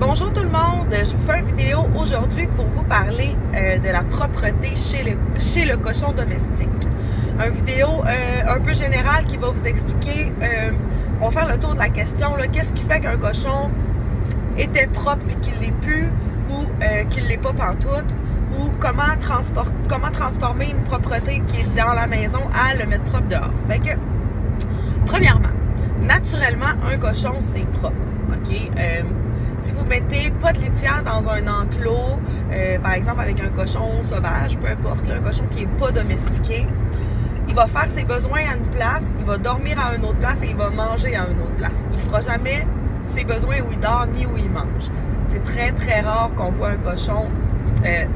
Bonjour tout le monde, je vous fais une vidéo aujourd'hui pour vous parler de la propreté chez le cochon domestique. Une vidéo un peu générale qui va vous expliquer, on va faire le tour de la question, qu'est-ce qui fait qu'un cochon était propre et qu'il l'est plus ou qu'il l'est pas pantoute, ou comment transformer une propreté qui est dans la maison à le mettre propre dehors. Fait que, premièrement, naturellement, un cochon, c'est propre, ok? Si vous mettez pas de litière dans un enclos, par exemple avec un cochon sauvage, peu importe, un cochon qui n'est pas domestiqué, il va faire ses besoins à une place, il va dormir à une autre place et il va manger à une autre place. Il ne fera jamais ses besoins où il dort ni où il mange. C'est très très rare qu'on voit un cochon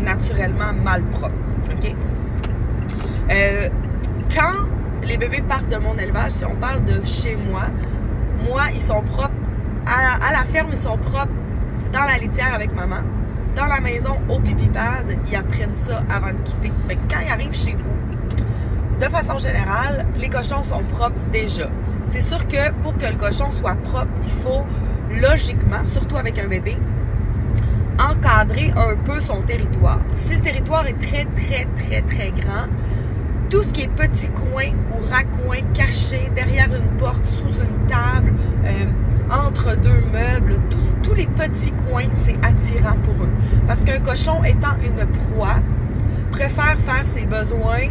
naturellement mal propre. Okay? Quand les bébés partent de mon élevage, si on parle de chez moi, ils sont propres. À la ferme, ils sont propres dans la litière avec maman. Dans la maison, au pipi pad, ils apprennent ça avant de quitter. Fait que quand ils arrivent chez vous, de façon générale, les cochons sont propres déjà. C'est sûr que pour que le cochon soit propre, il faut logiquement, surtout avec un bébé, encadrer un peu son territoire. Si le territoire est très, très, très, très grand, tout ce qui est petits coins ou raccoins cachés derrière une porte, sous une table, entre deux meubles, tous les petits coins, c'est attirant pour eux. Parce qu'un cochon étant une proie, préfère faire ses besoins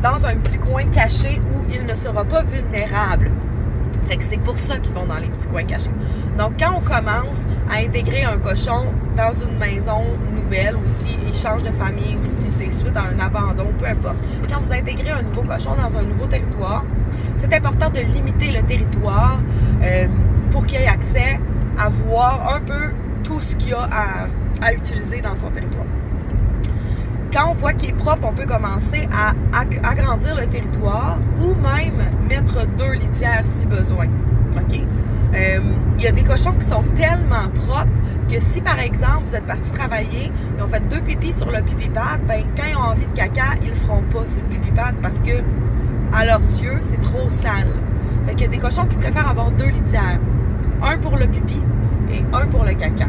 dans un petit coin caché où il ne sera pas vulnérable. Fait que c'est pour ça qu'ils vont dans les petits coins cachés. Donc, quand on commence à intégrer un cochon dans une maison nouvelle, ou si il change de famille, ou si c'est suite à un abandon, peu importe. Quand vous intégrez un nouveau cochon dans un nouveau territoire, c'est important de limiter le territoire pour qu'il ait accès à voir un peu tout ce qu'il y a à utiliser dans son territoire. Quand on voit qu'il est propre, on peut commencer à agrandir le territoire ou même mettre 2 litières si besoin. OK? Il y a des cochons qui sont tellement propres que si, par exemple, vous êtes parti travailler, ils ont fait 2 pipis sur le pipi pad, ben, quand ils ont envie de caca, ils le feront pas sur le pipi pad parce que, à leurs yeux, c'est trop sale. Fait qu'il y a des cochons qui préfèrent avoir 2 litières. Un pour le pipi et un pour le caca.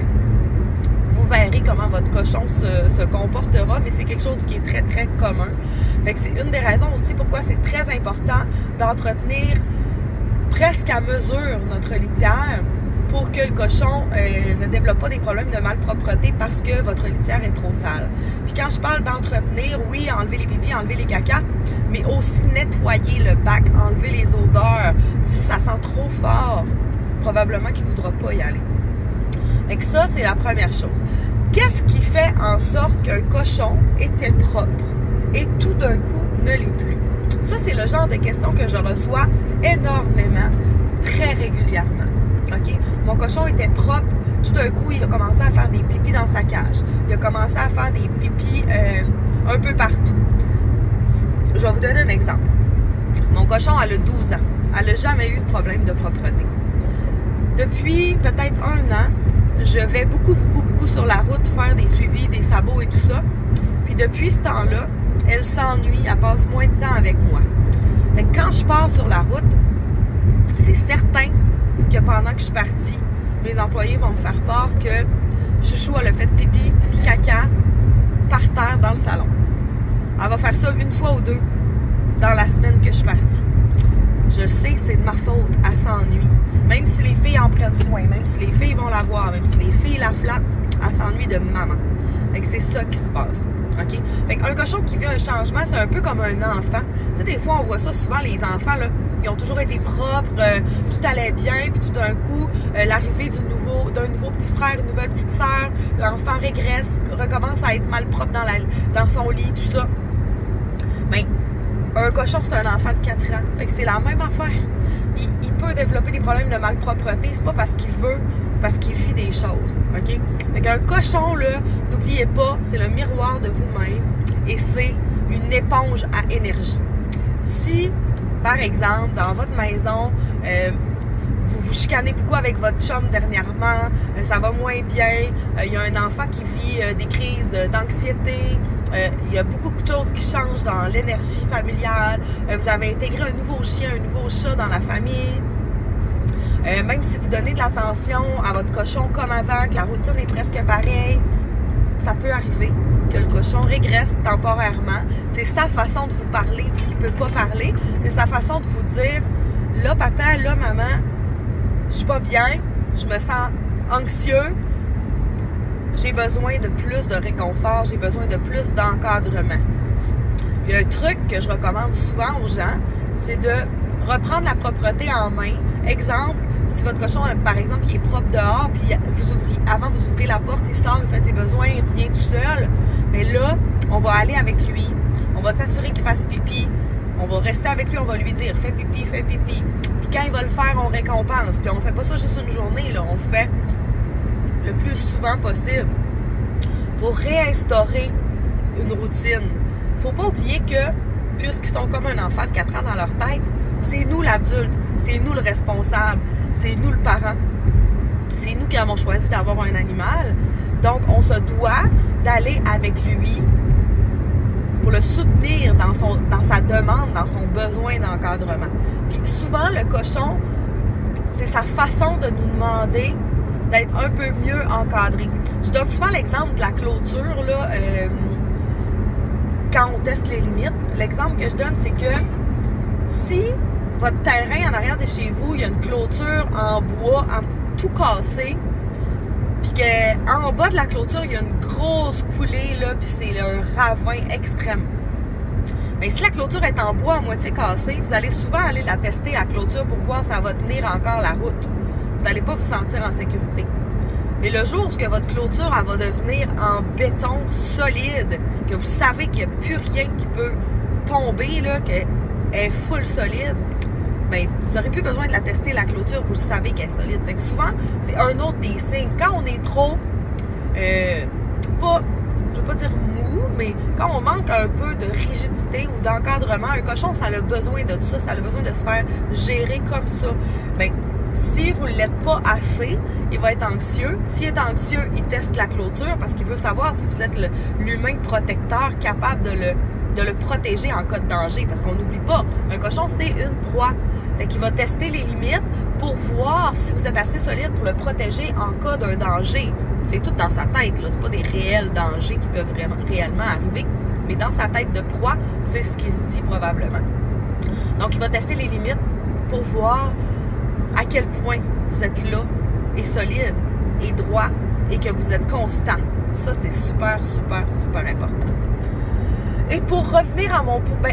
Vous verrez comment votre cochon se comportera, mais c'est quelque chose qui est très, très commun. Fait que c'est une des raisons aussi pourquoi c'est très important d'entretenir presque à mesure notre litière pour que le cochon ne développe pas des problèmes de malpropreté parce que votre litière est trop sale. Puis quand je parle d'entretenir, oui, enlever les pipis, enlever les cacas, mais aussi nettoyer le bac, enlever les odeurs. Si ça sent trop fort, probablement qu'il ne voudra pas y aller. Fait que ça, c'est la première chose. Qu'est-ce qui fait en sorte qu'un cochon était propre et tout d'un coup ne l'est plus? Ça, c'est le genre de questions que je reçois énormément, très régulièrement. OK? Mon cochon était propre, tout d'un coup, il a commencé à faire des pipis dans sa cage. Il a commencé à faire des pipis un peu partout. Je vais vous donner un exemple. Mon cochon, elle a 12 ans. Elle n'a jamais eu de problème de propreté. Depuis peut-être 1 an, je vais beaucoup sur la route faire des suivis, des sabots et tout ça. Puis depuis ce temps-là, elle s'ennuie, elle passe moins de temps avec moi. Fait que quand je pars sur la route, c'est certain que pendant que je suis partie, mes employés vont me faire part que Chouchou elle a fait pipi puis caca par terre dans le salon. Elle va faire ça 1 fois ou 2 dans la semaine que je suis partie. Je sais que c'est de ma faute, elle s'ennuie. Même si les filles en prennent soin, même si les filles vont la voir, même si les filles la flattent, elle s'ennuie de maman. Fait que c'est ça qui se passe. OK? Fait qu'un cochon qui vit un changement, c'est un peu comme un enfant. Tu sais, des fois, on voit ça souvent, les enfants, là, ils ont toujours été propres, tout allait bien, puis tout d'un coup, l'arrivée d'un nouveau petit frère, une nouvelle petite sœur, l'enfant régresse, recommence à être mal propre dans son lit, tout ça. Mais un cochon, c'est un enfant de 4 ans. Fait que c'est la même affaire. Il peut développer des problèmes de malpropreté. C'est pas parce qu'il veut, c'est parce qu'il vit des choses. OK? Fait qu'un cochon, là, n'oubliez pas, c'est le miroir de vous-même et c'est une éponge à énergie. Si, par exemple, dans votre maison, vous vous chicanez beaucoup avec votre chum dernièrement, ça va moins bien, il y a un enfant qui vit des crises d'anxiété, il y a beaucoup de choses qui changent dans l'énergie familiale, vous avez intégré un nouveau chien, un nouveau chat dans la famille, Même si vous donnez de l'attention à votre cochon comme avant, que la routine est presque pareille, ça peut arriver que le cochon régresse temporairement. C'est sa façon de vous parler, qui ne peut pas parler. C'est sa façon de vous dire, là papa, là maman, je suis pas bien, je me sens anxieux, j'ai besoin de plus de réconfort, j'ai besoin de plus d'encadrement. Puis un truc que je recommande souvent aux gens, c'est de reprendre la propreté en main. Exemple, si votre cochon, par exemple, il est propre dehors, puis avant vous ouvrez la porte, il sort, il fait ses besoins, il revient tout seul, mais là, on va aller avec lui, on va s'assurer qu'il fasse pipi, on va rester avec lui, on va lui dire fais pipi, puis quand il va le faire, on récompense. Puis on fait pas ça juste une journée, là, on le fait le plus souvent possible pour réinstaurer une routine. Faut pas oublier que, puisqu'ils sont comme un enfant de 4 ans dans leur tête, c'est nous l'adulte, c'est nous le responsable, c'est nous le parent. C'est nous qui avons choisi d'avoir un animal. Donc, on se doit d'aller avec lui pour le soutenir dans sa demande, dans son besoin d'encadrement. Puis souvent, le cochon, c'est sa façon de nous demander d'être un peu mieux encadré. Je donne souvent l'exemple de la clôture, là, quand on teste les limites. L'exemple que je donne, c'est que si votre terrain en arrière de chez vous, il y a une clôture en bois, tout cassé, puis qu'en bas de la clôture, il y a une grosse coulée, là, puis c'est un ravin extrême. Mais si la clôture est en bois à moitié cassée, vous allez souvent aller la tester à la clôture pour voir si ça va tenir encore la route. Vous n'allez pas vous sentir en sécurité. Mais le jour où votre clôture elle va devenir en béton solide, que vous savez qu'il n'y a plus rien qui peut tomber, qu'elle est full solide, bien, vous n'aurez plus besoin de la tester, la clôture, vous le savez qu'elle est solide. Fait que souvent, c'est un autre des signes. Quand on est trop, je veux pas dire mou, mais quand on manque un peu de rigidité ou d'encadrement, un cochon, ça a besoin de ça, ça a besoin de se faire gérer comme ça. Bien, si vous ne l'êtes pas assez, il va être anxieux. S'il est anxieux, il teste la clôture parce qu'il veut savoir si vous êtes l'humain protecteur capable de le protéger en cas de danger. Parce qu'on n'oublie pas, un cochon, c'est une proie. Fait qu'il va tester les limites pour voir si vous êtes assez solide pour le protéger en cas d'un danger. C'est tout dans sa tête, là. C'est pas des réels dangers qui peuvent réellement arriver. Mais dans sa tête de proie, c'est ce qui se dit probablement. Donc, il va tester les limites pour voir à quel point vous êtes là et solide et droit et que vous êtes constant. Ça, c'est super, super, super important. Et pour revenir à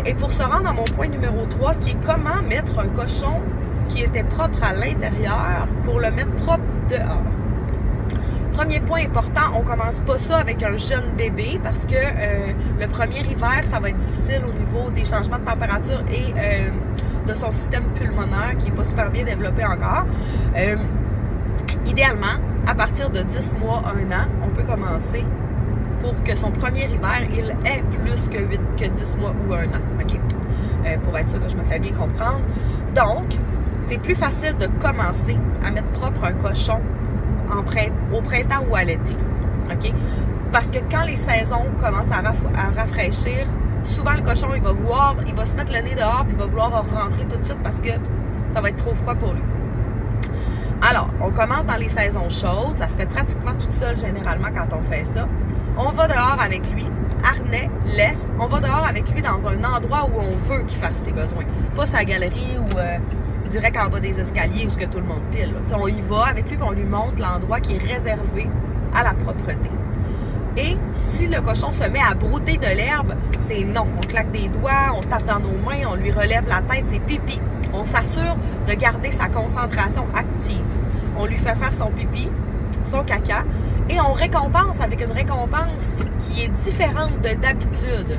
et pour se rendre à mon point numéro 3, qui est comment mettre un cochon qui était propre à l'intérieur pour le mettre propre dehors. Premier point important, on commence pas ça avec un jeune bébé parce que le premier hiver, ça va être difficile au niveau des changements de température et de son système pulmonaire qui n'est pas super bien développé encore. Idéalement, à partir de 10 mois, 1 an, on peut commencer pour que son premier hiver, il ait plus que 10 mois ou 1 an. Okay? Pour être sûr que je me fais bien comprendre. Donc, c'est plus facile de commencer à mettre propre un cochon au printemps ou à l'été. Okay? Parce que quand les saisons commencent à rafraîchir, souvent le cochon, il va se mettre le nez dehors puis il va vouloir rentrer tout de suite parce que ça va être trop froid pour lui. Alors, on commence dans les saisons chaudes, ça se fait pratiquement tout seul généralement quand on fait ça. On va dehors avec lui, harnais, laisse, on va dehors avec lui dans un endroit où on veut qu'il fasse ses besoins. Pas sa galerie ou direct en bas des escaliers où ce que tout le monde pile. On y va avec lui et on lui montre l'endroit qui est réservé à la propreté. Et si le cochon se met à brouter de l'herbe, c'est non. On claque des doigts, on tape dans nos mains, on lui relève la tête, c'est pipi. On s'assure de garder sa concentration active. On lui fait faire son pipi, son caca, et on récompense avec une récompense qui est différente de d'habitude.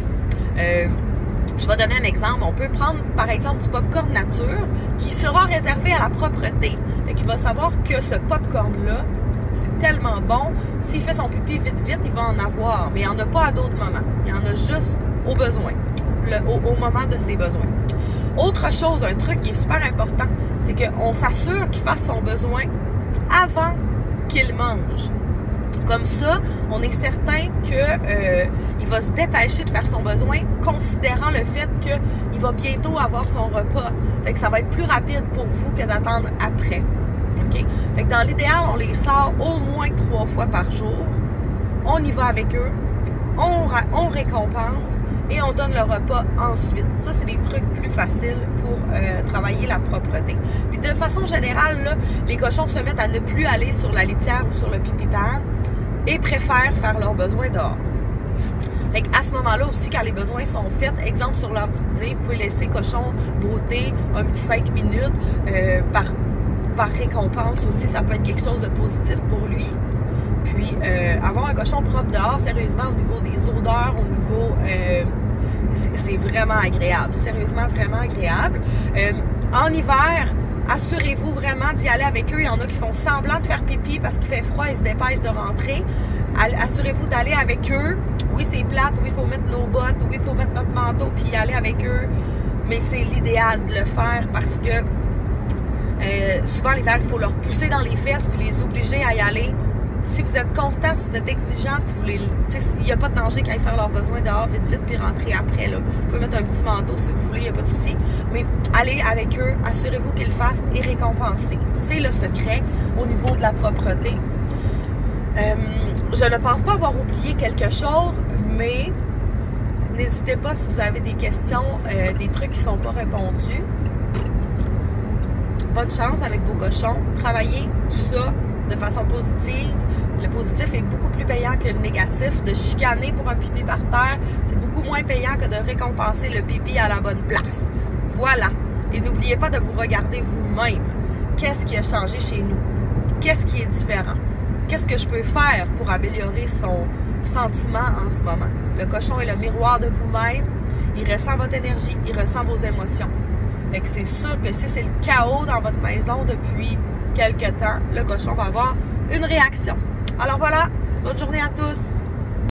Je vais donner un exemple. On peut prendre, par exemple, du popcorn nature qui sera réservé à la propreté. Et qui va savoir que ce popcorn-là, c'est tellement bon. S'il fait son pipi vite, il va en avoir. Mais il n'y en a pas à d'autres moments. Il y en a juste au besoin, au moment de ses besoins. Autre chose, un truc qui est super important, c'est qu'on s'assure qu'il fasse son besoin avant qu'il mange. Comme ça, on est certain qu'il va se dépêcher de faire son besoin, considérant le fait qu'il va bientôt avoir son repas. Fait que ça va être plus rapide pour vous que d'attendre après. OK? Fait que dans l'idéal, on les sort au moins 3 fois par jour. On y va avec eux, on récompense et on donne le repas ensuite. Ça, c'est des trucs plus faciles pour travailler la propreté. Puis de façon générale, là, les cochons se mettent à ne plus aller sur la litière ou sur le pipi pad et préfèrent faire leurs besoins dehors. Fait qu'à ce moment-là aussi, quand les besoins sont faits, exemple sur leur petit dîner, vous pouvez laisser cochon brouter un petit 5 minutes par récompense aussi. Ça peut être quelque chose de positif pour lui. Puis, avoir un cochon propre dehors, sérieusement, au niveau des odeurs, au niveau... c'est vraiment agréable. Sérieusement, vraiment agréable. En hiver, assurez-vous vraiment d'y aller avec eux. Il y en a qui font semblant de faire pipi parce qu'il fait froid et se dépêchent de rentrer. Assurez-vous d'aller avec eux. Oui, c'est plate. Oui, il faut mettre nos bottes. Oui, il faut mettre notre manteau puis y aller avec eux. Mais c'est l'idéal de le faire parce que souvent, l'hiver, il faut leur pousser dans les fesses puis les obliger à y aller. Si vous êtes constant, si vous êtes exigeant, si vous voulez, il n'y a pas de danger qu'ils aillent faire leurs besoins dehors vite puis rentrer après. Là. Vous pouvez mettre un petit manteau si vous voulez, il n'y a pas de souci. Mais allez avec eux, assurez-vous qu'ils le fassent et récompensez. C'est le secret au niveau de la propreté. Je ne pense pas avoir oublié quelque chose, mais n'hésitez pas si vous avez des questions, des trucs qui ne sont pas répondus. Bonne chance avec vos cochons. Travaillez tout ça de façon positive. Le positif est beaucoup plus payant que le négatif. De chicaner pour un pipi par terre, c'est beaucoup moins payant que de récompenser le pipi à la bonne place. Voilà. Et n'oubliez pas de vous regarder vous-même. Qu'est-ce qui a changé chez nous? Qu'est-ce qui est différent? Qu'est-ce que je peux faire pour améliorer son sentiment en ce moment? Le cochon est le miroir de vous-même. Il ressent votre énergie, il ressent vos émotions. Fait que c'est sûr que si c'est le chaos dans votre maison depuis quelque temps, le cochon va avoir une réaction. Alors voilà, bonne journée à tous!